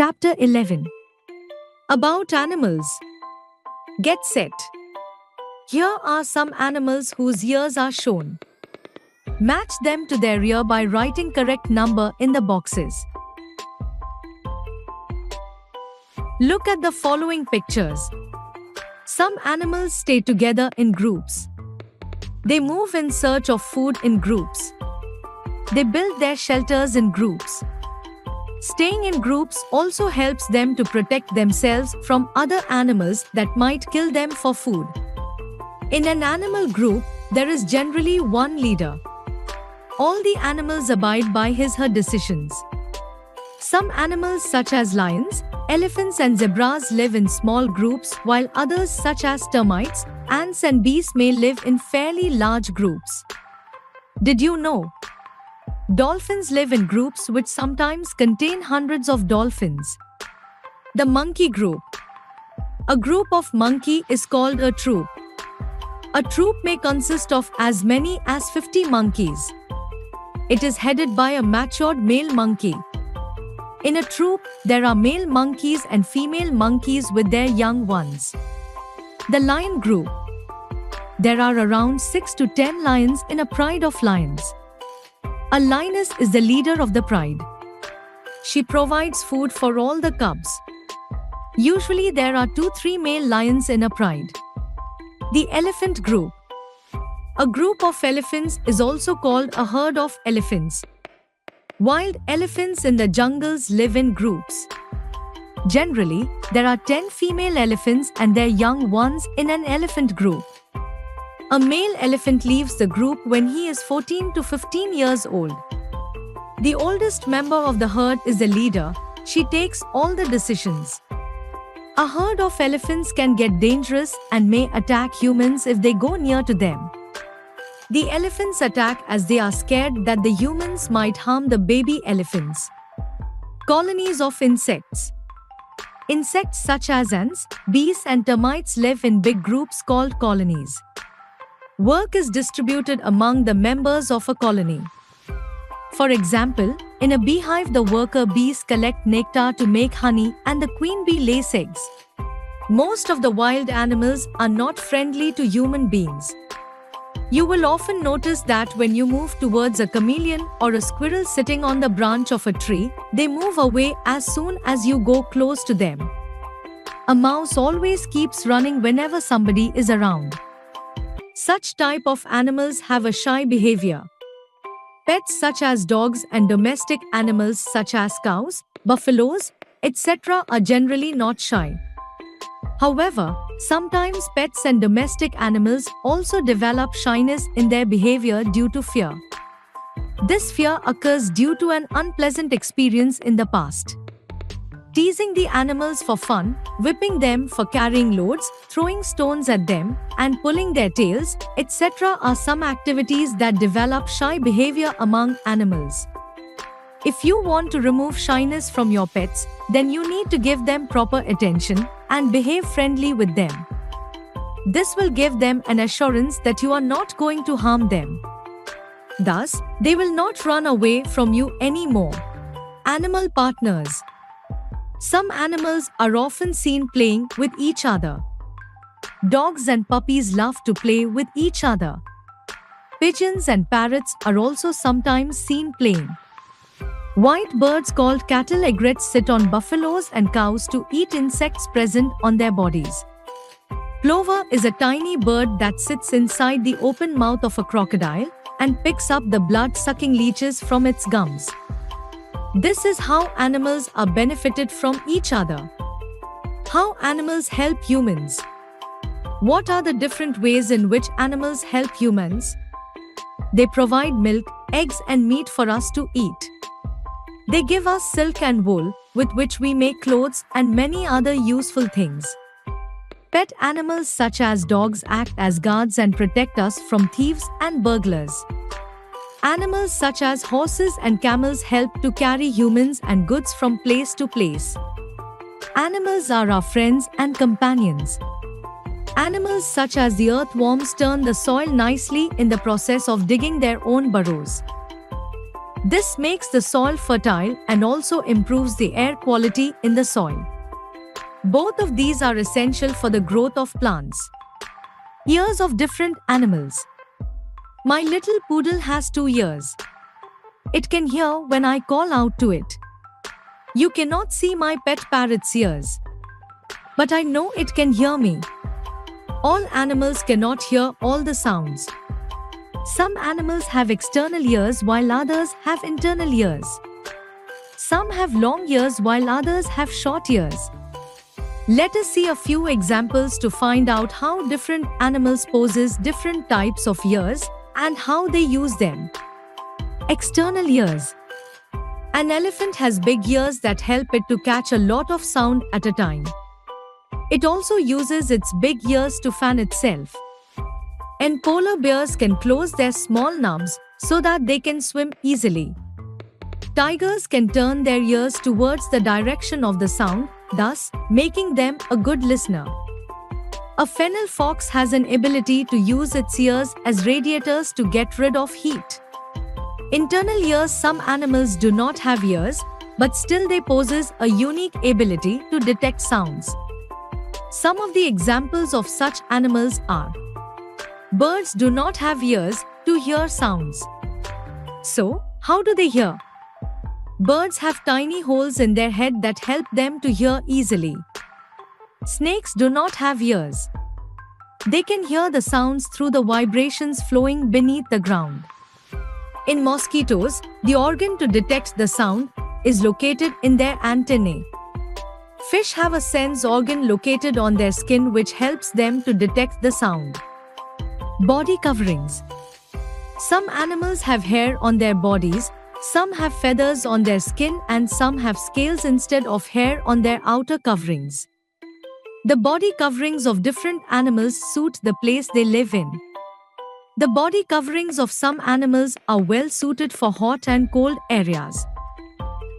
Chapter 11. About animals. Get set. Here are some animals whose ears are shown. Match them to their ear by writing correct number in the boxes. Look at the following pictures. Some animals stay together in groups. They move in search of food in groups. They build their shelters in groups. Staying in groups also helps them to protect themselves from other animals that might kill them for food. In an animal group, there is generally one leader. All the animals abide by his/her decisions. Some animals such as lions, elephants and zebras live in small groups, while others such as termites, ants and bees may live in fairly large groups. Did you know? Dolphins live in groups which sometimes contain hundreds of dolphins. The monkey group. A group of monkey is called a troop. A troop may consist of as many as 50 monkeys. It is headed by a matured male monkey. In a troop, there are male monkeys and female monkeys with their young ones. The lion group. There are around 6 to 10 lions in a pride of lions. A lioness is the leader of the pride. She provides food for all the cubs. Usually there are 2-3 male lions in a pride. The elephant group. A group of elephants is also called a herd of elephants. Wild elephants in the jungles live in groups. Generally, there are 10 female elephants and their young ones in an elephant group. A male elephant leaves the group when he is 14 to 15 years old. The oldest member of the herd is the leader. She takes all the decisions. A herd of elephants can get dangerous and may attack humans if they go near to them. The elephants attack as they are scared that the humans might harm the baby elephants. Colonies of insects. Insects such as ants, bees and termites live in big groups called colonies. Work is distributed among the members of a colony. For example, in a beehive the worker bees collect nectar to make honey and the queen bee lays eggs. Most of the wild animals are not friendly to human beings. You will often notice that when you move towards a chameleon or a squirrel sitting on the branch of a tree, they move away as soon as you go close to them. A mouse always keeps running whenever somebody is around. Such type of animals have a shy behavior. Pets such as dogs and domestic animals such as cows, buffaloes, etc. are generally not shy. However, sometimes pets and domestic animals also develop shyness in their behavior due to fear. This fear occurs due to an unpleasant experience in the past. Teasing the animals for fun, whipping them for carrying loads, throwing stones at them, and pulling their tails, etc. are some activities that develop shy behavior among animals. If you want to remove shyness from your pets, then you need to give them proper attention and behave friendly with them. This will give them an assurance that you are not going to harm them. Thus, they will not run away from you anymore. Animal partners. Some animals are often seen playing with each other. Dogs and puppies love to play with each other. Pigeons and parrots are also sometimes seen playing. White birds called cattle egrets sit on buffaloes and cows to eat insects present on their bodies. Plover is a tiny bird that sits inside the open mouth of a crocodile and picks up the blood-sucking leeches from its gums. This is how animals are benefited from each other. How animals help humans. What are the different ways in which animals help humans? They provide milk, eggs and meat for us to eat. They give us silk and wool, with which we make clothes and many other useful things. Pet animals such as dogs act as guards and protect us from thieves and burglars. Animals such as horses and camels help to carry humans and goods from place to place. Animals are our friends and companions. Animals such as the earthworms turn the soil nicely in the process of digging their own burrows. This makes the soil fertile and also improves the air quality in the soil. Both of these are essential for the growth of plants. Ears of different animals. My little poodle has 2 ears. It can hear when I call out to it. You cannot see my pet parrot's ears, but I know it can hear me. All animals cannot hear all the sounds. Some animals have external ears while others have internal ears. Some have long ears while others have short ears. Let us see a few examples to find out how different animals possess different types of ears and how they use them. External ears. An elephant has big ears that help it to catch a lot of sound at a time. It also uses its big ears to fan itself. And polar bears can close their small nubs so that they can swim easily. Tigers can turn their ears towards the direction of the sound, thus making them a good listener. A fennel fox has an ability to use its ears as radiators to get rid of heat. Internal ears. Some animals do not have ears, but still they possess a unique ability to detect sounds. Some of the examples of such animals are: birds do not have ears to hear sounds. So, how do they hear? Birds have tiny holes in their head that help them to hear easily. Snakes do not have ears. They can hear the sounds through the vibrations flowing beneath the ground. In mosquitoes, the organ to detect the sound is located in their antennae. Fish have a sense organ located on their skin which helps them to detect the sound. Body coverings. Some animals have hair on their bodies, some have feathers on their skin, and some have scales instead of hair on their outer coverings. The body coverings of different animals suit the place they live in. The body coverings of some animals are well suited for hot and cold areas.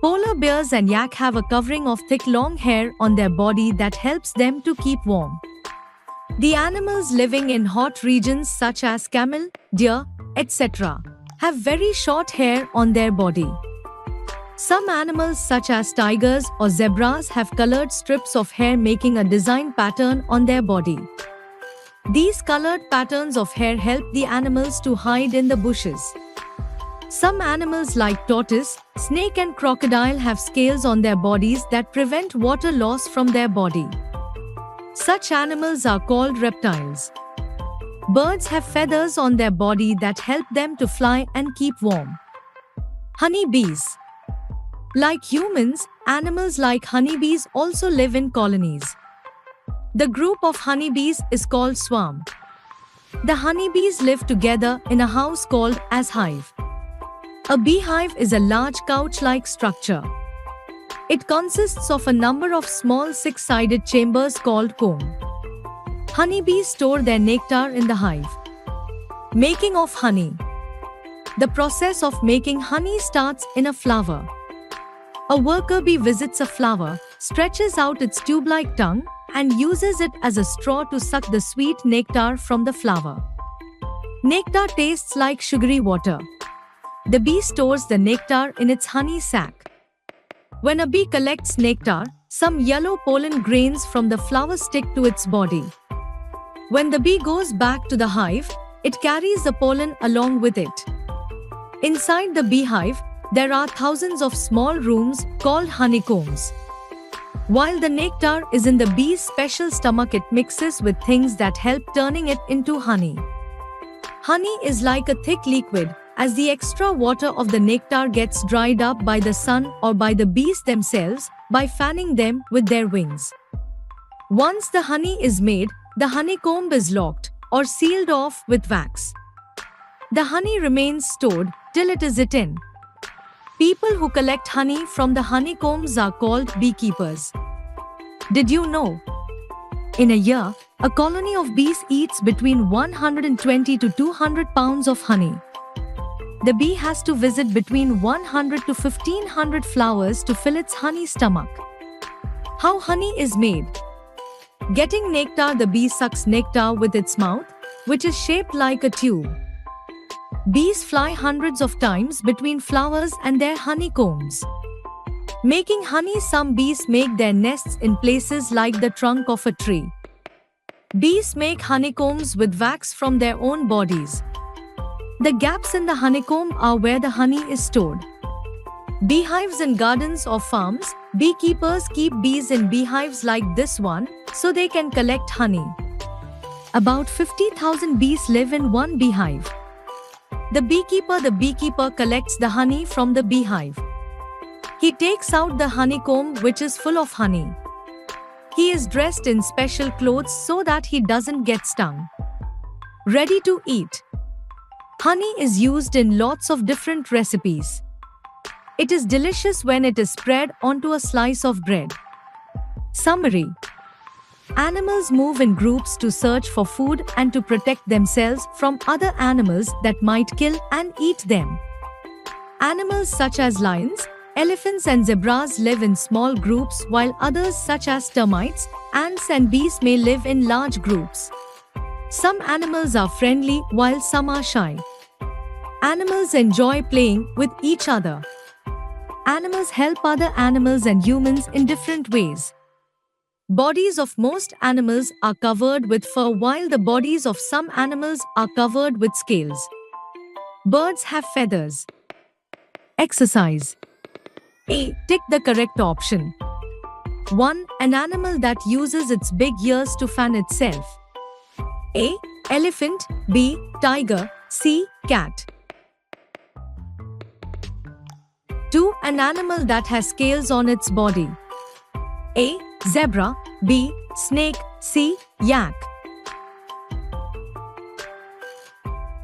Polar bears and yak have a covering of thick long hair on their body that helps them to keep warm. The animals living in hot regions such as camel, deer, etc. have very short hair on their body. Some animals such as tigers or zebras have colored strips of hair making a design pattern on their body. These colored patterns of hair help the animals to hide in the bushes. Some animals like tortoise, snake and crocodile have scales on their bodies that prevent water loss from their body. Such animals are called reptiles. Birds have feathers on their body that help them to fly and keep warm. Honeybees. Like humans, animals like honeybees also live in colonies. The group of honeybees is called swarm. The honeybees live together in a house called as hive. A beehive is a large couch-like structure. It consists of a number of small six-sided chambers called comb. Honeybees store their nectar in the hive. Making of honey. The process of making honey starts in a flower. A worker bee visits a flower, stretches out its tube-like tongue, and uses it as a straw to suck the sweet nectar from the flower. Nectar tastes like sugary water. The bee stores the nectar in its honey sac. When a bee collects nectar, some yellow pollen grains from the flower stick to its body. When the bee goes back to the hive, it carries the pollen along with it. Inside the beehive, there are thousands of small rooms called honeycombs. While the nectar is in the bee's special stomach, it mixes with things that help turning it into honey. Honey is like a thick liquid, as the extra water of the nectar gets dried up by the sun or by the bees themselves by fanning them with their wings. Once the honey is made, the honeycomb is locked or sealed off with wax. The honey remains stored till it is eaten. People who collect honey from the honeycombs are called beekeepers. Did you know? In a year, a colony of bees eats between 120 to 200 pounds of honey. The bee has to visit between 100 to 1500 flowers to fill its honey stomach. How honey is made? Getting nectar, the bee sucks nectar with its mouth, which is shaped like a tube. Bees fly hundreds of times between flowers and their honeycombs. Making honey, some bees make their nests in places like the trunk of a tree. Bees make honeycombs with wax from their own bodies. The gaps in the honeycomb are where the honey is stored. Beehives in gardens or farms, beekeepers keep bees in beehives like this one so they can collect honey. About 50,000 bees live in one beehive. The beekeeper collects the honey from the beehive. He takes out the honeycomb which is full of honey. He is dressed in special clothes so that he doesn't get stung. Ready to eat. Honey is used in lots of different recipes. It is delicious when it is spread onto a slice of bread. Summary. Animals move in groups to search for food and to protect themselves from other animals that might kill and eat them. Animals such as lions, elephants and zebras live in small groups, while others such as termites, ants and bees may live in large groups. Some animals are friendly while some are shy. Animals enjoy playing with each other. Animals help other animals and humans in different ways. Bodies of most animals are covered with fur, while the bodies of some animals are covered with scales. Birds have feathers. Exercise. A. Tick the correct option. 1. An animal that uses its big ears to fan itself. A. Elephant. B. Tiger. C. Cat. 2. An animal that has scales on its body. A. Zebra. B. Snake. C. Yak.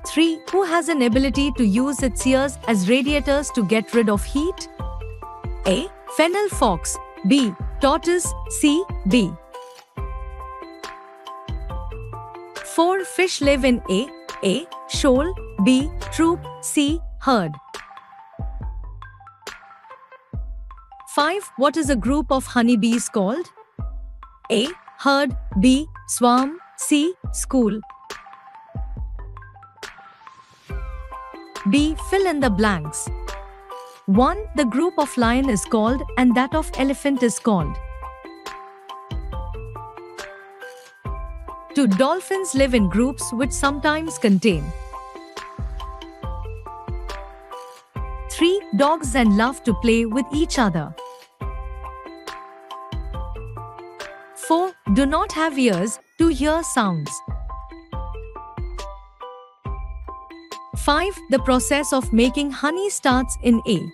3. Who has an ability to use its ears as radiators to get rid of heat? A. Fennel fox. B. Tortoise. C. Bee. 4. Fish live in A. Shoal. B. Troop. C. Herd. 5. What is a group of honeybees called? A. Herd. B. Swarm. C. School. B. Fill in the blanks. 1. The group of lion is called and that of elephant is called. 2. Dolphins live in groups which sometimes contain. 3. Dogs and love to play with each other. 4. Do not have ears to hear sounds. 5. The process of making honey starts in A.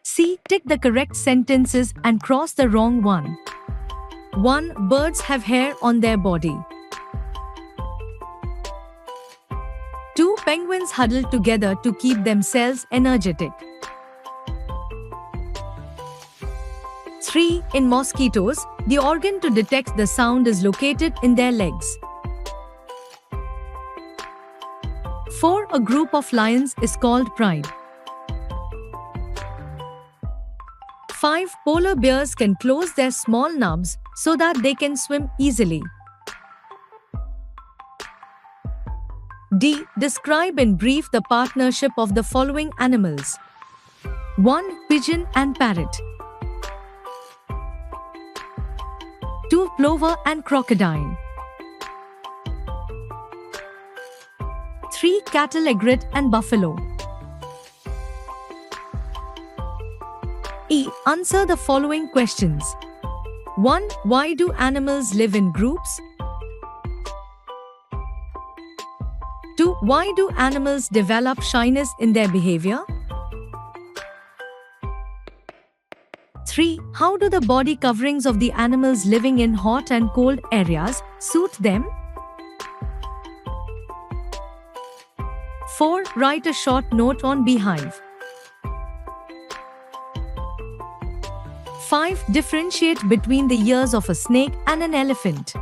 C. Tick the correct sentences and cross the wrong one. 1. Birds have hair on their body. 2. Penguins huddle together to keep themselves energetic. 3. In mosquitoes, the organ to detect the sound is located in their legs. 4. A group of lions is called pride. 5. Polar bears can close their small nubs so that they can swim easily. D. Describe in brief the partnership of the following animals. 1. Pigeon and parrot. 2. Plover and crocodile. 3. Cattle, egret and buffalo. E. Answer the following questions. 1. Why do animals live in groups? 2. Why do animals develop shyness in their behavior? 3. How do the body coverings of the animals living in hot and cold areas suit them? 4. Write a short note on beehive. 5. Differentiate between the ears of a snake and an elephant.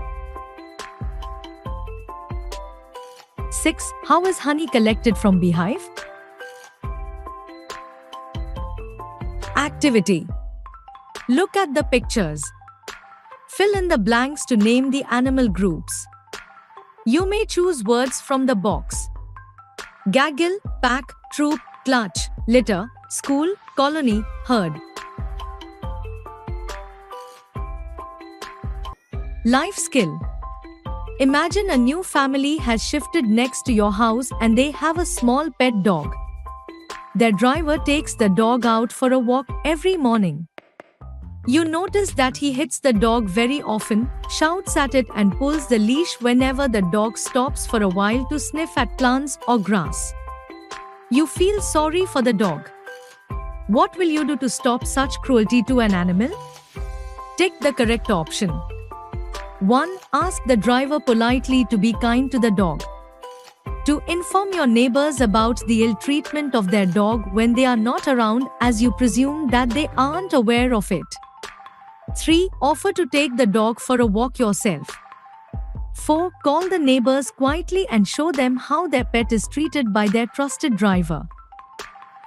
6. How is honey collected from beehive? Activity. Look at the pictures. Fill in the blanks to name the animal groups. You may choose words from the box: gaggle, pack, troop, clutch, litter, school, colony, herd. Life skill. Imagine a new family has shifted next to your house and they have a small pet dog. Their driver takes the dog out for a walk every morning. You notice that he hits the dog very often, shouts at it, and pulls the leash whenever the dog stops for a while to sniff at plants or grass. You feel sorry for the dog. What will you do to stop such cruelty to an animal? Take the correct option. 1. Ask the driver politely to be kind to the dog. 2. Inform your neighbors about the ill treatment of their dog when they are not around, as you presume that they aren't aware of it. 3. Offer to take the dog for a walk yourself. 4. Call the neighbors quietly and show them how their pet is treated by their trusted driver.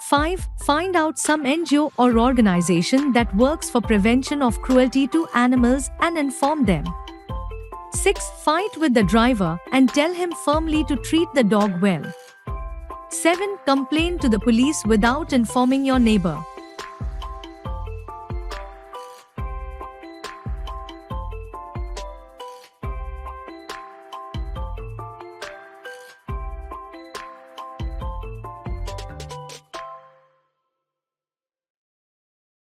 5. Find out some NGO or organization that works for prevention of cruelty to animals and inform them. 6. Fight with the driver and tell him firmly to treat the dog well. 7. Complain to the police without informing your neighbor.